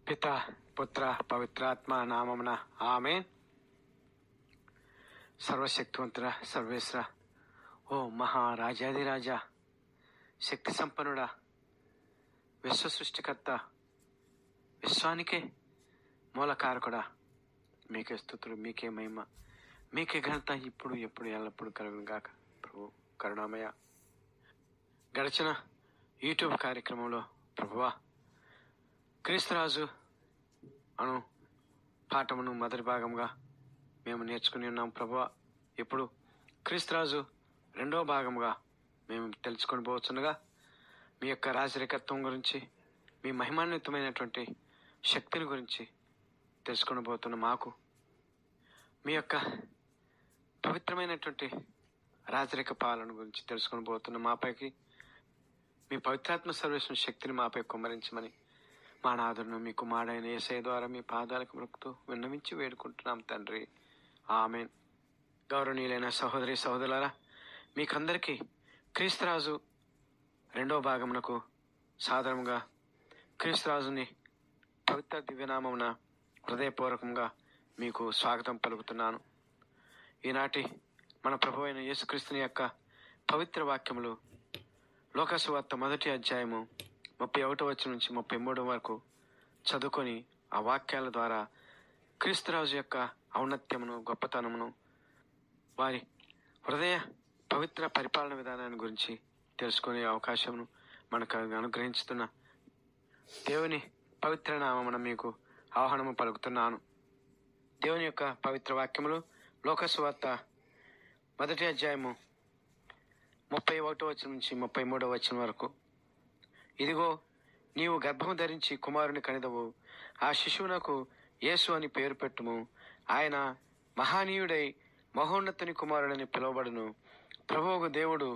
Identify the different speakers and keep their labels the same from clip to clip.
Speaker 1: పిత పుత్ర పవిత్రాత్మ నామమున ఆమేన్. సర్వశక్తివంతుడ సర్వేశ్వర, ఓ మహారాజాదిరాజా, శక్తి సంపన్నుడా, విశ్వ సృష్టికర్త, విశ్వానికే మూలకారకుడా, మీకే స్తుతులు, మీకే మహిమ, మీకే ఘనత ఇప్పుడు ఎప్పుడు ఎల్లప్పుడు కలుగును గాక. ప్రభు కరుణామయ, గడిచిన యూట్యూబ్ కార్యక్రమంలో ప్రభువా క్రీస్తురాజు అను పాఠమును మొదటి భాగంగా మేము నేర్చుకుని ఉన్నాం ప్రభువా. ఇప్పుడు క్రీస్తురాజు రెండవ భాగముగా మేము తెలుసుకొని పోవచ్చుండగా మీ యొక్క రాజరికత్వం గురించి, మీ మహిమాన్వితమైనటువంటి శక్తిని గురించి తెలుసుకొని పోతున్న మాకు మీ యొక్క పవిత్రమైనటువంటి రాజరిక పాలన గురించి తెలుసుకొని పోతున్న మాపైకి మీ పవిత్రాత్మ సర్వేశ్వర శక్తిని మాపై కుమ్మరించమని మా నాదును మీ కుమారుడైన యేసయ్య ద్వారా మీ పాదాలకు మొక్కుతూ విన్నవించి వేడుకుంటున్నాం తండ్రి, ఆమేన్. గౌరవనీయులైన సహోదరి సహోదరులారా, మీకందరికీ క్రీస్తురాజు రెండవ భాగమునకు సాధారణంగా క్రీస్తురాజుని పవిత్ర దివ్యనామమున హృదయపూర్వకంగా మీకు స్వాగతం పలుకుతున్నాను. ఈనాటి మన ప్రభు అయిన యేసుక్రీస్తుని యొక్క పవిత్ర వాక్యములు లోకసువార్త 1వ అధ్యాయము 31 వచనం నుంచి 33 వరకు చదువుకొని ఆ వాక్యాల ద్వారా క్రీస్తురాజు యొక్క ఔన్నత్యమును, గొప్పతనమును, వారి హృదయ పవిత్ర పరిపాలన విధానాన్ని గురించి తెలుసుకునే అవకాశమును మనకు అనుగ్రహించుతున్న దేవుని పవిత్ర నామమున మీకు ఆహ్వానము పలుకుతున్నాను. దేవుని యొక్క పవిత్ర వాక్యములు లోకసువార్త 1వ అధ్యాయము 31 వచనం నుంచి 33 వచనం వరకు. ఇదిగో, నీవు గర్భము ధరించి కుమారుని కనిదవు, ఆ శిశువునకు యేసు అని పేరు పెట్టుము. ఆయన మహానీయుడై మహోన్నతుని కుమారుడని పిలువబడును. ప్రభువుకు దేవుడు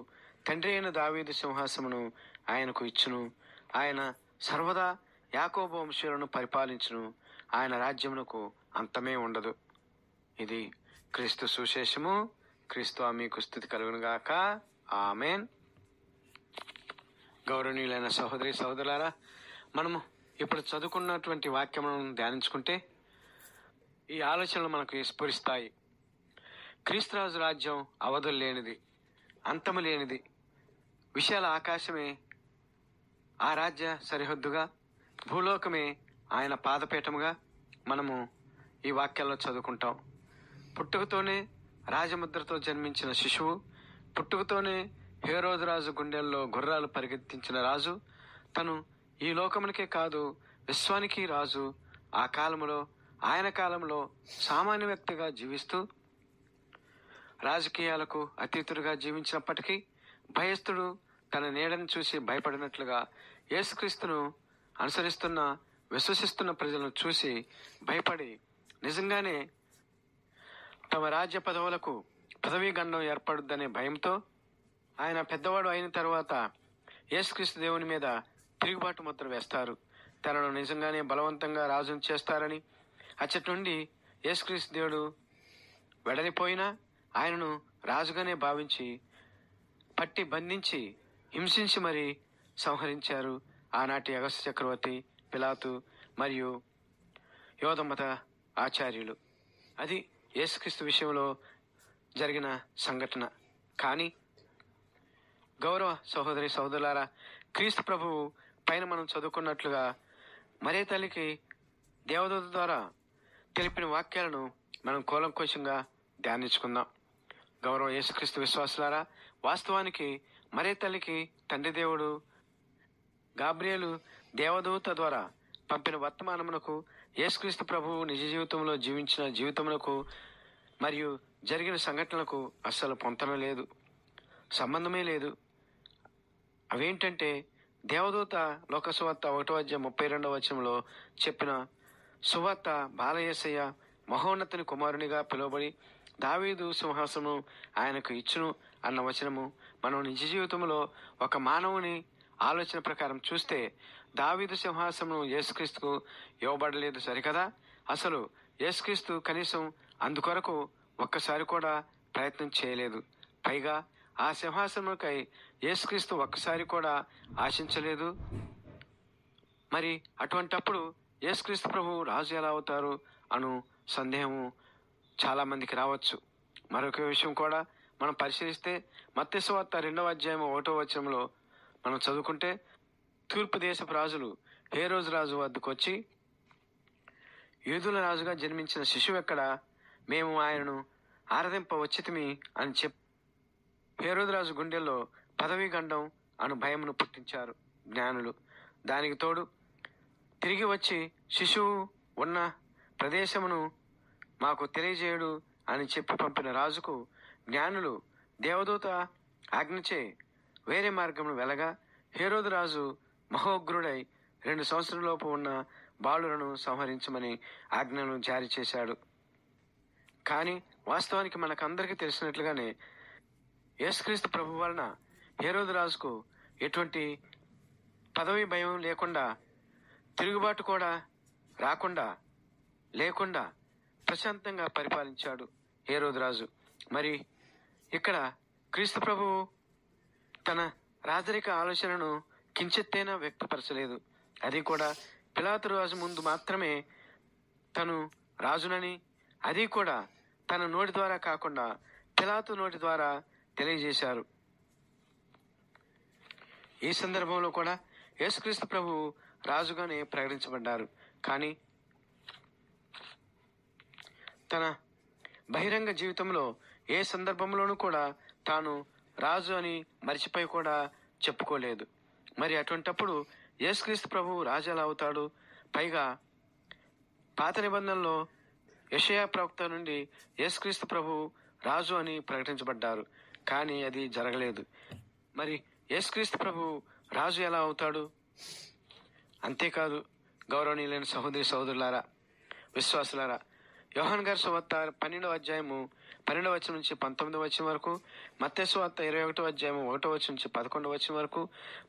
Speaker 1: తండ్రి అయిన దావీదు సింహాసమును ఆయనకు ఇచ్చును. ఆయన సర్వదా యాకోబు వంశీయులను పరిపాలించును. ఆయన రాజ్యమునకు అంతమే ఉండదు. ఇది క్రీస్తు సుశేషము. క్రీస్తు మీకు స్తుతి కలుగును గాక. ఆమేన్. గౌరవనీయులైన సహోదరి సహోదరులారా, మనము ఇప్పుడు చదువుకున్నటువంటి వాక్యములను ధ్యానించుకుంటే ఈ ఆలోచనలు మనకు స్ఫురిస్తాయి. క్రీస్తురాజు రాజ్యం అవధులు లేనిది, అంతము లేనిది. విశాల ఆకాశమే ఆ రాజ్య సరిహద్దుగా, భూలోకమే ఆయన పాదపీఠముగా మనము ఈ వాక్యాల్లో చదువుకుంటాం. పుట్టుకతోనే రాజముద్రతో జన్మించిన శిశువు, పుట్టుకతోనే హేరోదు రాజు గుండెల్లో గుర్రాలు పరిగెత్తించిన రాజు, తను ఈ లోకమునికే కాదు విశ్వానికి రాజు. ఆ కాలంలో, ఆయన కాలంలో సామాన్య వ్యక్తిగా జీవిస్తూ రాజకీయాలకు అతీతుడిగా జీవించినప్పటికీ భయస్థుడు తన నీడను చూసి భయపడినట్లుగా యేసుక్రీస్తును అనుసరిస్తున్న, విశ్వసిస్తున్న ప్రజలను చూసి భయపడి నిజంగానే తమ రాజ్య పదవులకు పదవీ గండం ఏర్పడుద్దనే భయంతో ఆయన పెద్దవాడు అయిన తర్వాత యేసుక్రీస్తు దేవుని మీద తిరుగుబాటు ముద్ర వేస్తారు. తనను నిజంగానే బలవంతంగా రాజును చేస్తారని, అచ్చటి నుండి యేసుక్రీస్తు దేవుడు వెడలిపోయినా ఆయనను రాజుగానే భావించి పట్టి బంధించి హింసించి మరీ సంహరించారు ఆనాటి అగస్త్య చక్రవర్తి, పిలాతు మరియు యోధమత ఆచార్యులు. అది యేసుక్రీస్తు విషయంలో జరిగిన సంఘటన. కానీ గౌరవ సహోదరి సహోదరులారా, క్రీస్తు ప్రభువు పైన మనం చదువుకున్నట్లుగా మరే తల్లికి దేవదూత ద్వారా తెలిపిన వాక్యాలను మనం కూలంకషంగా ధ్యానించుకుందాం. గౌరవ యేసుక్రీస్తు విశ్వాసులారా, వాస్తవానికి మరే తల్లికి తండ్రి దేవుడు గాబ్రియేలు దేవదూత ద్వారా పంపిన వర్తమానమునకు, యేసుక్రీస్తు ప్రభువు నిజ జీవితంలో జీవించిన జీవితమునకు మరియు జరిగిన సంఘటనలకు అస్సలు పొంతన లేదు, సంబంధమే లేదు. అవేంటంటే, దేవదూత లోకసువార్త 1వ అధ్యాయం 32వ వచనంలో చెప్పిన సువార్త బాలయేసయ్య మహోన్నతుని కుమారునిగా పిలువబడి దావీదు సింహాసనం ఆయనకు ఇచ్చును అన్న వచనము మనం నిజ జీవితంలో ఒక మానవుని ఆలోచన ప్రకారం చూస్తే దావీదు సింహాసనం యేసుక్రీస్తుకు ఇవ్వబడలేదు సరికదా. అసలు యేసుక్రీస్తు కనీసం అందుకొరకు ఒక్కసారి కూడా ప్రయత్నం చేయలేదు. పైగా ఆ సింహాసనముకై యేసుక్రీస్తు ఒక్కసారి కూడా ఆశించలేదు. మరి అటువంటప్పుడు యేసుక్రీస్తు ప్రభు రాజు ఎలా అవుతారు అను సందేహము చాలా మందికి రావచ్చు. మరొక విషయం కూడా మనం పరిశీలిస్తే మత్తయి సువార్త 2వ అధ్యాయం 1వ వచనంలో మనం చదువుకుంటే, తూర్పు దేశపు రాజులు హేరోదు రాజు వద్దకు వచ్చి, యూదుల రాజుగా జన్మించిన శిశువు ఎక్కడ? మేము ఆయనను ఆరాధింప వచ్చితిమి అని హేరోదు రాజు గుండెల్లో పదవీ గండం అను భయమును పుట్టించారు జ్ఞానులు. దానికి తోడు తిరిగి వచ్చి శిశువు ఉన్న ప్రదేశమును మాకు తెలియజేయుడు అని చెప్పి పంపిన రాజుకు జ్ఞానులు దేవదూత ఆజ్ఞచే వేరే మార్గమును వెళ్ళగా, హేరోదు రాజు మహోగ్రుడై 2 సంవత్సరంలోపు ఉన్న బాలులను సంహరించమని ఆజ్ఞను జారీ చేశాడు. కానీ వాస్తవానికి మనకందరికీ తెలిసినట్లుగానే యేసుక్రీస్తు ప్రభు వలన హేరోదు రాజుకు ఎటువంటి పదవి భయం లేకుండా, తిరుగుబాటు కూడా లేకుండా ప్రశాంతంగా పరిపాలించాడు హేరోదు రాజు. మరి ఇక్కడ క్రీస్తు ప్రభువు తన రాజరిక ఆలోచనను కించెత్తైనా వ్యక్తపరచలేదు. అది కూడా పిలాతు రాజు ముందు మాత్రమే తను రాజునని, అది కూడా తన నోటి ద్వారా కాకుండా పిలాతు నోటి ద్వారా తెలియజేశారు. ఈ సందర్భంలో కూడా యేసుక్రీస్తు ప్రభు రాజుగానే ప్రకటించబడ్డారు. కానీ తన బహిరంగ జీవితంలో ఏ సందర్భంలోనూ కూడా తాను రాజు అని మర్చిపోయి కూడా చెప్పుకోలేదు. మరి అటువంటప్పుడు యేసుక్రీస్తు ప్రభు రాజు ఎలా అవుతాడు? పైగా పాత నిబంధనలో యెషయా ప్రవక్త నుండి యేసుక్రీస్తు ప్రభు రాజు అని ప్రకటించబడ్డారు. కానీ అది జరగలేదు. మరి యేసుక్రీస్తు ప్రభు రాజు ఎలా అవుతాడు? అంతేకాదు, గౌరవనీయులైన సహోదరి సహోదరులారా, విశ్వాసులారా, యోహాను గారి సువార్త 12వ అధ్యాయము 12వ వచనం నుంచి 19వ వచనం వరకు, మత్తయి సువార్త 21వ అధ్యాయము 1వ వచనం నుంచి 11వ వచనం వరకు,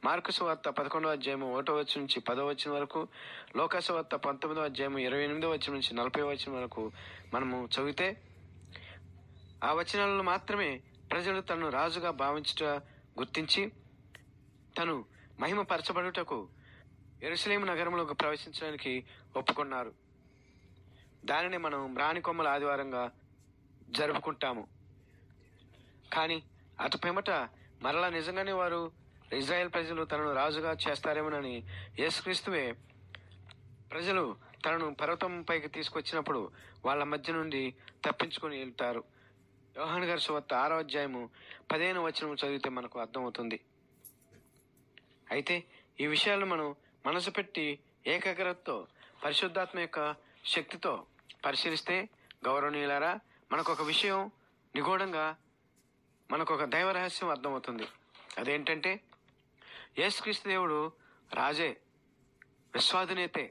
Speaker 1: మార్కు సువార్త 11వ అధ్యాయము 1వ వచనం నుంచి 10వ వచనం వరకు, లూకా సువార్త 19వ అధ్యాయము 28వ వచనం నుంచి 40వ వచనం వరకు మనము చదివితే, ఆ వచనాలను మాత్రమే ప్రజలు తనను రాజుగా భావించుట గుర్తించి తను మహిమపరచబడుటకు యెరూషలేము నగరంలోకి ప్రవేశించడానికి ఒప్పుకున్నారు. దానిని మనం రాణికొమ్మల ఆదివారంగా జరుపుకుంటాము. కానీ అటు పిమ్మట మరలా నిజంగానే వారు ఇజ్రాయెల్ ప్రజలు తనను రాజుగా చేస్తారేమోనని యేసుక్రీస్తువే ప్రజలు తనను పర్వతం పైకి తీసుకొచ్చినప్పుడు వాళ్ళ మధ్య నుండి తప్పించుకొని వెళ్తారు. యోహాను గారి సువార్త 6వ అధ్యాయము 15వ వచనం చదివితే మనకు అర్థమవుతుంది. అయితే ఈ విషయాలను మనం మనసు పెట్టి ఏకాగ్రతతో పరిశుద్ధాత్మ యొక్క శక్తితో పరిశీలిస్తే, గౌరవనీయులారా, మనకొక విషయం నిగూఢంగా, మనకొక దైవ రహస్యం అర్థమవుతుంది. అదేంటంటే, యేసుక్రీస్తు దేవుడు రాజే, విశ్వాధినేతే,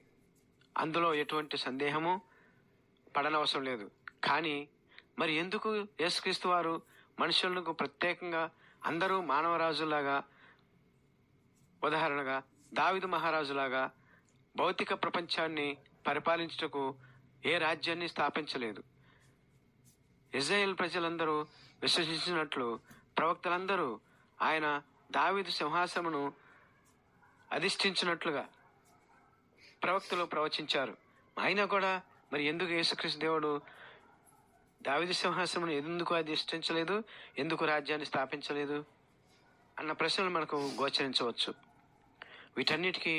Speaker 1: అందులో ఎటువంటి సందేహము పడనవసరం లేదు. కానీ మరి ఎందుకు యేసుక్రీస్తు వారు మనుషులకు ప్రత్యేకంగా అందరూ మానవరాజులాగా, ఉదాహరణగా దావీదు మహారాజులాగా భౌతిక ప్రపంచాన్ని పరిపాలించుటకు ఏ రాజ్యాన్ని స్థాపించలేదు? ఇజ్రాయేల్ ప్రజలందరూ విశ్వసించినట్లు ప్రవక్తలందరూ ఆయన దావీదు సింహాసనమును అధిష్ఠించినట్లుగా ప్రవక్తలు ప్రవచించారు. అయినా కూడా మరి ఎందుకు యేసుక్రీస్తు దేవుడు దావీదు సింహాసనమును ఎందుకు అధిష్ఠించలేదు, ఎందుకు రాజ్యాన్ని స్థాపించలేదు అన్న ప్రశ్నలు మనకు గోచరించవచ్చు. వీటన్నిటికీ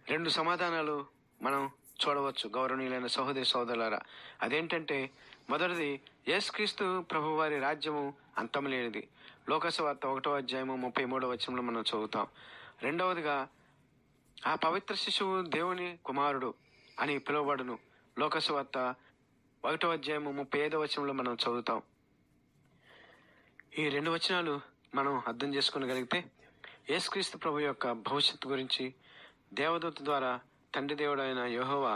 Speaker 1: 2 సమాధానాలు మనం చూడవచ్చు, గౌరవనీయులైన సహోదరి సోదరులారా. అదేంటంటే, మొదటిది, యేసుక్రీస్తు ప్రభు వారి రాజ్యము అంతం లేనిది. లూకా సువార్త 1వ అధ్యాయము 33వ వచనంలో మనం చదువుతాం. రెండవదిగా, ఆ పవిత్ర శిశువు దేవుని కుమారుడు అని పిలువబడును. లూకా సువార్త 1వ అధ్యాయము 35వ వచనంలో మనం చదువుతాం. ఈ 2 వచనాలు మనం అర్థం చేసుకోగలిగితే యేసుక్రీస్తు ప్రభు యొక్క భవిష్యత్తు గురించి దేవదూత ద్వారా తండ్రి దేవుడైన యెహోవా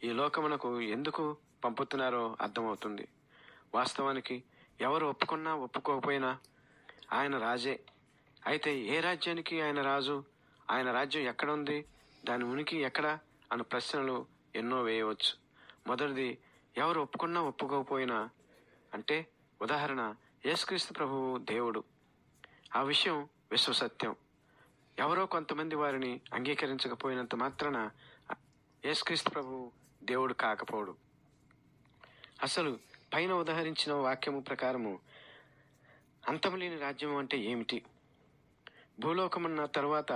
Speaker 1: ఈ లోకమునకు ఎందుకు పంపుతున్నారో అర్థమవుతుంది. వాస్తవానికి ఎవరు ఒప్పుకున్నా ఒప్పుకోకపోయినా ఆయన రాజే. అయితే ఏ రాజ్యానికి ఆయన రాజు? ఆయన రాజ్యం ఎక్కడ ఉంది? దాని ఉనికి ఎక్కడ అన్న ప్రశ్నలు ఎన్నో వేయవచ్చు. మొదటిది, ఎవరు ఒప్పుకున్నా ఒప్పుకోకపోయినా అంటే, ఉదాహరణ, యేసుక్రీస్తు ప్రభువు దేవుడు. ఆ విషయం విశ్వసత్యం. ఎవరో కొంతమంది వారిని అంగీకరించకపోయినంత మాత్రాన యేసుక్రీస్తు ప్రభు దేవుడు కాకపోడు. అసలు పైన ఉదహరించిన వాక్యము ప్రకారము అంతము లేని రాజ్యం అంటే ఏమిటి? భూలోకమన్న తరువాత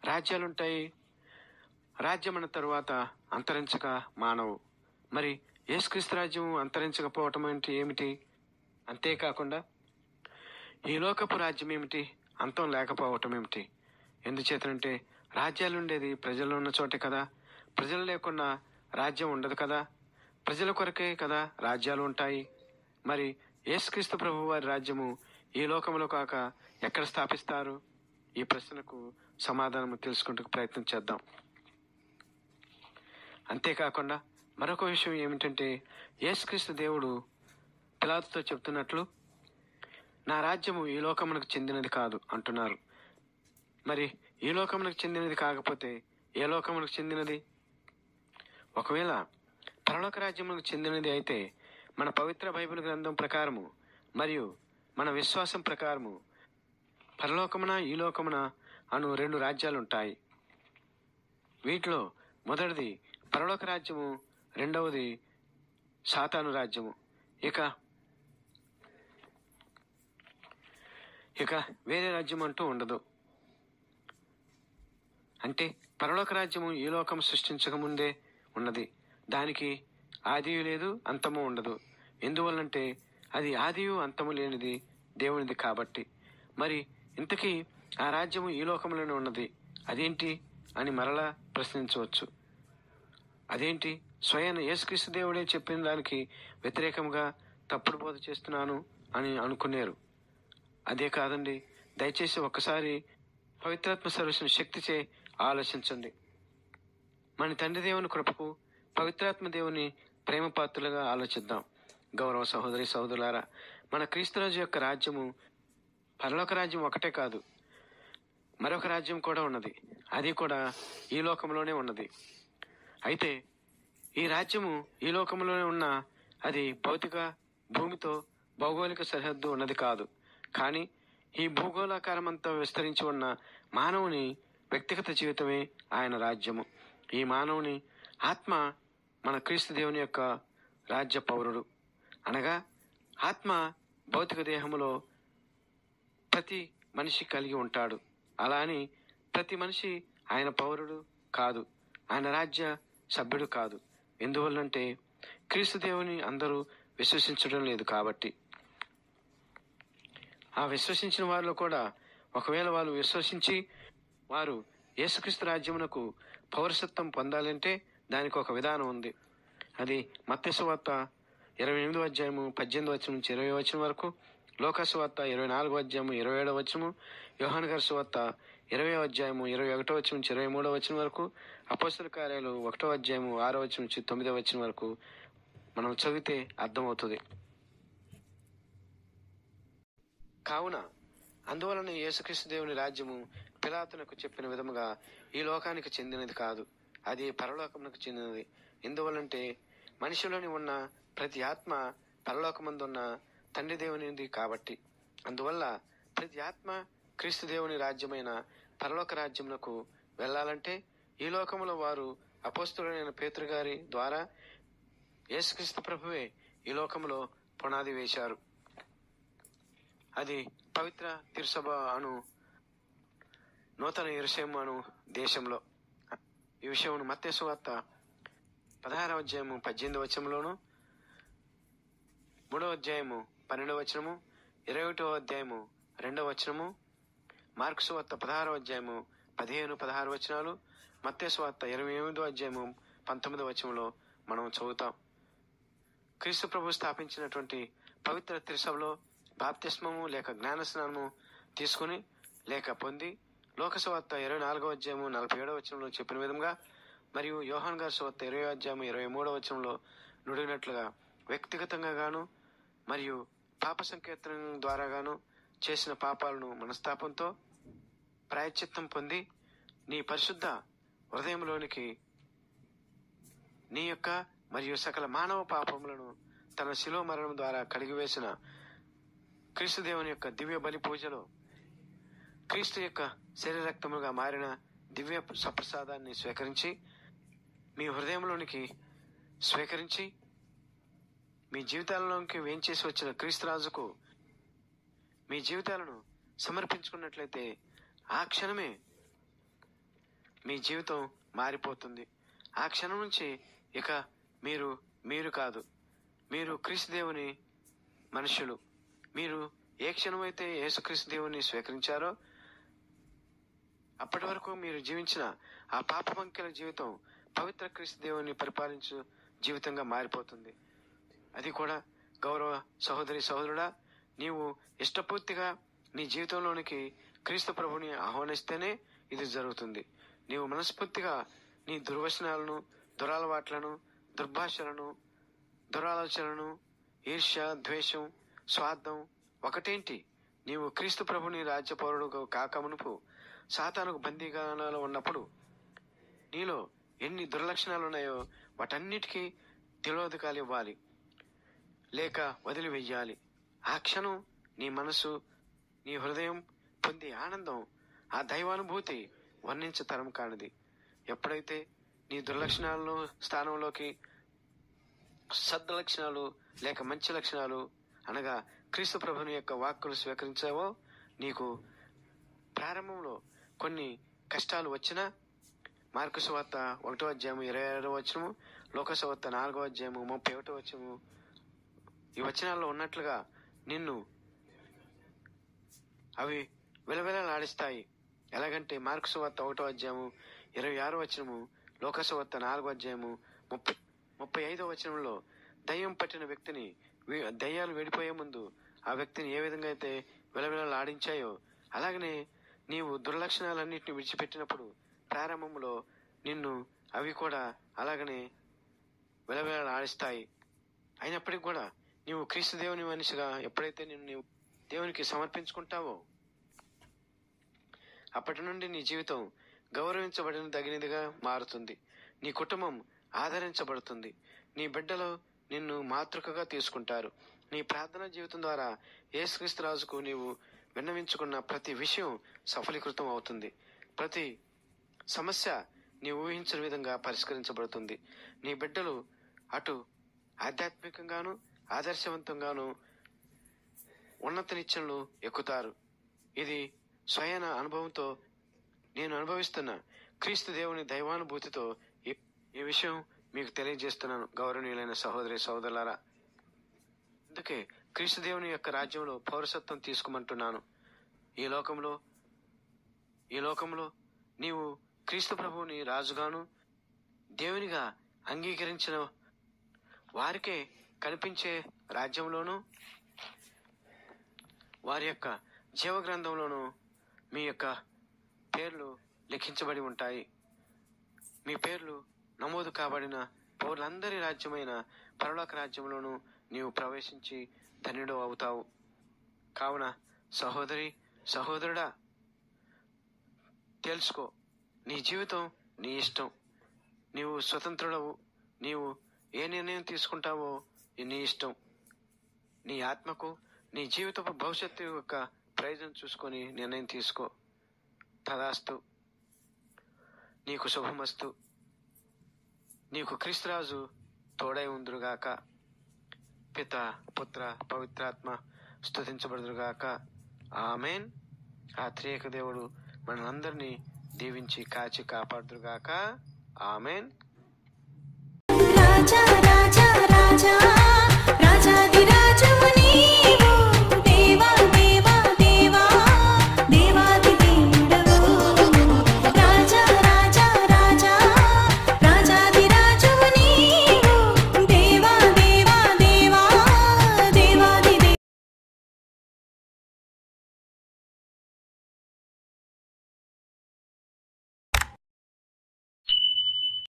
Speaker 1: రాజ్యాలుంటాయి. రాజ్యం అన్న తరువాత అంతరించక మానవు. మరి యేసుక్రీస్తు రాజ్యం అంతరించకపోవటం అంటే ఏమిటి? అంతేకాకుండా ఈ లోకపు రాజ్యం ఏమిటి? అంతం లేకపోవటం ఏమిటి? ఎందుచేతనంటే రాజ్యాలు ఉండేది ప్రజలు ఉన్న చోటే కదా. ప్రజలు లేకుండా రాజ్యం ఉండదు కదా. ప్రజల కొరకే కదా రాజ్యాలు ఉంటాయి. మరి యేసుక్రీస్తు ప్రభు వారి రాజ్యము ఈ లోకంలో కాక ఎక్కడ స్థాపిస్తారు? ఈ ప్రశ్నకు సమాధానం తెలుసుకుంటూ ప్రయత్నం చేద్దాం. అంతేకాకుండా మరొక విషయం ఏమిటంటే యేసుక్రీస్తు దేవుడు పిలాతుతో చెప్తున్నట్లు, నా రాజ్యము ఈ లోకమునకు చెందినది కాదు అంటున్నారు. మరి ఈ లోకమునకు చెందినది కాకపోతే ఏ లోకమునకు చెందినది? ఒకవేళ పరలోక రాజ్యమునకు చెందినది అయితే మన పవిత్ర బైబిల్ గ్రంథం ప్రకారము మరియు మన విశ్వాసం ప్రకారము పరలోకమున ఈ లోకమున అను 2 రాజ్యాలు ఉంటాయి. వీటిలో మొదటిది పరలోక రాజ్యము, రెండవది సాతాను రాజ్యము. ఇక వేరే రాజ్యం అంటూ ఉండదు. అంటే పరలోక రాజ్యము ఈ లోకం సృష్టించక ముందే ఉన్నది. దానికి ఆదియు లేదు, అంతము ఉండదు. ఎందువల్లంటే అది ఆదియు అంతము లేనిది దేవునిది కాబట్టి. మరి ఇంతకీ ఆ రాజ్యము ఈ లోకంలోనే ఉన్నది, అదేంటి అని మరలా ప్రశ్నించవచ్చు. అదేంటి? స్వయం యేసుక్రీస్తు దేవుడే చెప్పిన దానికి వ్యతిరేకంగా తప్పుడు బోధ చేస్తున్నాను అని అనుకున్నారు. అదే కాదండి. దయచేసి ఒక్కసారి పవిత్రాత్మ సర్వీసిన శక్తిచే ఆలోచించండి. మన తండ్రి దేవుని కృపకు, పవిత్రాత్మ దేవుని ప్రేమ పాత్రలుగా ఆలోచిద్దాం. గౌరవ సహోదరి సహోదరులారా, మన క్రీస్తురాజు యొక్క రాజ్యము పరలోక రాజ్యం ఒకటే కాదు, మరొక రాజ్యం కూడా ఉన్నది. అది కూడా ఈ లోకంలోనే ఉన్నది. అయితే ఈ రాజ్యము ఈ లోకంలోనే ఉన్న అది భౌతిక భూమితో భౌగోళిక సరిహద్దు ఉన్నది కాదు. కానీ ఈ భూగోళాకారమంతా విస్తరించి ఉన్న మానవుని వ్యక్తిగత జీవితమే ఆయన రాజ్యము. ఈ మానవుని ఆత్మ మన క్రీస్తు దేవుని యొక్క రాజ్య పౌరుడు. అనగా ఆత్మ భౌతిక దేహములో ప్రతి మనిషి కలిగి ఉంటాడు. అలా అని ప్రతి మనిషి ఆయన పౌరుడు కాదు, ఆయన రాజ్య సభ్యుడు కాదు. ఎందువల్లంటే క్రీస్తు దేవుని అందరూ విశ్వసించడం లేదు కాబట్టి. ఆ విశ్వసించిన వారిలో కూడా ఒకవేళ వాళ్ళు విశ్వసించి వారు యేసుక్రీస్తు రాజ్యమునకు పౌరసత్వం పొందాలంటే దానికి ఒక విధానం ఉంది. అది మత్తయి సువార్త 28వ అధ్యాయము 18వ వచనం నుంచి 20వ వచనం వరకు, లూకా సువార్త 24వ అధ్యాయము 27వ వచనము, యోహాను గారి సువార్త 20వ అధ్యాయము 21వ వచనం నుంచి 23వ వచనం వరకు, అపోస్తల కార్యాలు 1వ అధ్యాయము 6వ వచనం నుంచి 9వ వచనం వరకు మనం చదివితే అర్థమవుతుంది. కావున అందువలన యేసుక్రీస్తు దేవుని రాజ్యము పిలాతునకు చెప్పిన విధముగా ఈ లోకానికి చెందినది కాదు, అది పరలోకమునకు చెందినది. ఎందువల్లంటే మనిషిలోని ఉన్న ప్రతి ఆత్మ పరలోకమందున్న తండ్రి దేవునిది కాబట్టి. అందువల్ల ప్రతి ఆత్మ క్రీస్తు దేవుని రాజ్యమైన పరలోక రాజ్యమునకు వెళ్ళాలంటే ఈ లోకములో వారు అపోస్తలుడైన పేతురు గారి ద్వారా యేసుక్రీస్తు ప్రభువే ఈ లోకములో పునాది వేశారు. అది పవిత్ర తిరుసభ అను నూతన యెరూషలేము అను దేశంలో. ఈ విషయం మత్తయి సువార్త 16వ అధ్యాయము 18వ వచనంలోను, 3వ అధ్యాయము 12వ వచనము, 21వ అధ్యాయము 2వ వచనము, మార్కు సువార్త 16వ అధ్యాయము 15-16 వచనాలు, మత్తయి సువార్త 28వ అధ్యాయము 19వ వచనంలో మనం చదువుతాం. క్రీస్తు ప్రభు స్థాపించినటువంటి పవిత్ర తిరుసభలో బాప్తిస్మము లేక జ్ఞానస్నానము తీసుకుని లేక పొంది లోక సువార్త 24వ అధ్యాయము 47వ వచనంలో చెప్పిన విధంగా మరియు యోహాను గారి సువార్త 20వ అధ్యాయము 23వ వచనంలో నుడిగినట్లుగా వ్యక్తిగతంగా గాను మరియు పాప సంకీర్తనం ద్వారా గాను చేసిన పాపాలను మనస్తాపంతో ప్రాయశ్చిత్తం పొంది నీ పరిశుద్ధ హృదయంలోనికి నీ యొక్క మరియు సకల మానవ పాపములను తన శిలువ మరణం ద్వారా కడిగివేసిన క్రీస్తు దేవుని యొక్క దివ్య బలి పూజలో క్రీస్తు యొక్క శరీరక్తముగా మారిన దివ్య సప్రసాదాన్ని స్వీకరించి మీ హృదయంలోనికి స్వీకరించి మీ జీవితాలలోకి వేంచేసి వచ్చిన క్రీస్తురాజుకు మీ జీవితాలను సమర్పించుకున్నట్లయితే ఆ క్షణమే మీ జీవితం మారిపోతుంది. ఆ క్షణం నుంచి ఇక మీరు కాదు, మీరు క్రీస్తు దేవుని మనుషులు. మీరు ఏ క్షణమైతే యేసుక్రీస్తు దేవుని స్వీకరించారో అప్పటి వరకు మీరు జీవించిన ఆ పాపమంకెల జీవితం పవిత్ర క్రీస్తు దేవుని పరిపాలించు జీవితంగా మారిపోతుంది. అది కూడా గౌరవ సహోదరి సహోదరుడా, నీవు ఇష్టపూర్తిగా నీ జీవితంలోనికి క్రీస్తు ప్రభుని ఆహ్వానిస్తేనే ఇది జరుగుతుంది. నీవు మనస్ఫూర్తిగా నీ దుర్వ్యసనాలను, దురలవాట్లను, దుర్భాషలను, దురాలోచనలను, ఈర్ష్య, ద్వేషం, స్వార్థం ఒకటేంటి, నీవు క్రీస్తు ప్రభుని రాజ్యపౌరుడు కాకమునుపు సాతానుకు బందీగానాలో ఉన్నప్పుడు నీలో ఎన్ని దుర్లక్షణాలు ఉన్నాయో వాటన్నిటికీ తిలోదకాలు ఇవ్వాలి, లేక వదిలివెయ్యాలి. ఆ క్షణం నీ మనసు, నీ హృదయం పొందే ఆనందం, ఆ దైవానుభూతి వర్ణించతరం కానిది. ఎప్పుడైతే నీ దుర్లక్షణాలను స్థానంలోకి సద్లక్షణాలు లేక మంచి లక్షణాలు అనగా క్రీస్తు ప్రభుని యొక్క వాక్కులు స్వీకరించావో, నీకు ప్రారంభంలో కొన్ని కష్టాలు వచ్చినా మార్కు సువార్త 1:26 లోక సువార్త 4:31 ఈ వచనాల్లో ఉన్నట్లుగా నిన్ను అవి విలవిలలాడిస్తాయి. ఎలాగంటే మార్కు సువార్త 1:26 లోక సువార్త 4:35 దయ్యం పట్టిన వ్యక్తిని దయ్యాలు వెడిపోయే ముందు ఆ వ్యక్తిని ఏ విధంగా అయితే విలవిలలాడించాయో, అలాగనే నీవు దుర్లక్షణాలన్నింటినీ విడిచిపెట్టినప్పుడు ప్రారంభంలో నిన్ను అవి కూడా అలాగనే విలవిలలాడిస్తాయి. అయినప్పటికీ కూడా నీవు క్రీస్తు దేవుని మనిషిగా ఎప్పుడైతే నీవు దేవునికి సమర్పించుకుంటావో అప్పటి నుండి నీ జీవితం గౌరవించబడిన తగినదిగా మారుతుంది. నీ కుటుంబం ఆదరించబడుతుంది. నీ బిడ్డలు నిన్ను మాతృకగా తీసుకుంటారు. నీ ప్రార్థనా జీవితం ద్వారా యేసుక్రీస్తు రాజుకు నీవు విన్నవించుకున్న ప్రతి విషయం సఫలీకృతం అవుతుంది. ప్రతి సమస్య నీ ఊహించిన విధంగా పరిష్కరించబడుతుంది. నీ బిడ్డలు అటు ఆధ్యాత్మికంగాను ఆదర్శవంతంగాను ఉన్నత నిత్యంలో ఎక్కుతారు. ఇది స్వయాన అనుభవంతో నేను అనుభవిస్తున్న క్రీస్తు దేవుని దైవానుభూతితో ఈ విషయం మీకు తెలియజేస్తున్నాను గౌరవనీయులైన సహోదరి సహోదరులారా. అందుకే క్రీస్తు దేవుని యొక్క రాజ్యంలో పౌరసత్వం తీసుకోమంటున్నాను. ఈ లోకంలో నీవు క్రీస్తు ప్రభువుని రాజుగాను దేవునిగా అంగీకరించిన వారికే కనిపించే రాజ్యంలోను వారి యొక్క జీవ గ్రంథంలోనూ మీ యొక్క పేర్లు లిఖించబడి ఉంటాయి. మీ పేర్లు నమోదు కాబడిన పౌరులందరి రాజ్యమైన పరలోక రాజ్యంలోనూ నీవు ప్రవేశించి ధన్యుడు అవుతావు. కావున సహోదరి సహోదరుడా, తెలుసుకో, నీ జీవితం నీ ఇష్టం, నీవు స్వతంత్రుడవు. నీవు ఏ నిర్ణయం తీసుకుంటావో నీ ఇష్టం. నీ ఆత్మకు నీ జీవితపు భవిష్యత్తు యొక్క ప్రయోజనం చూసుకొని నిర్ణయం తీసుకో. తదాస్తు. నీకు శుభమస్తు. నీకు క్రీస్తురాజు తోడై ఉందురుగాక. పిత పుత్ర పవిత్రాత్మ స్తుతించబడుదురుగాక. ఆమెన్. ఆ త్రియేక దేవుడు మనందరినీ దీవించి కాచి కాపాడుదురుగాక. ఆమెన్.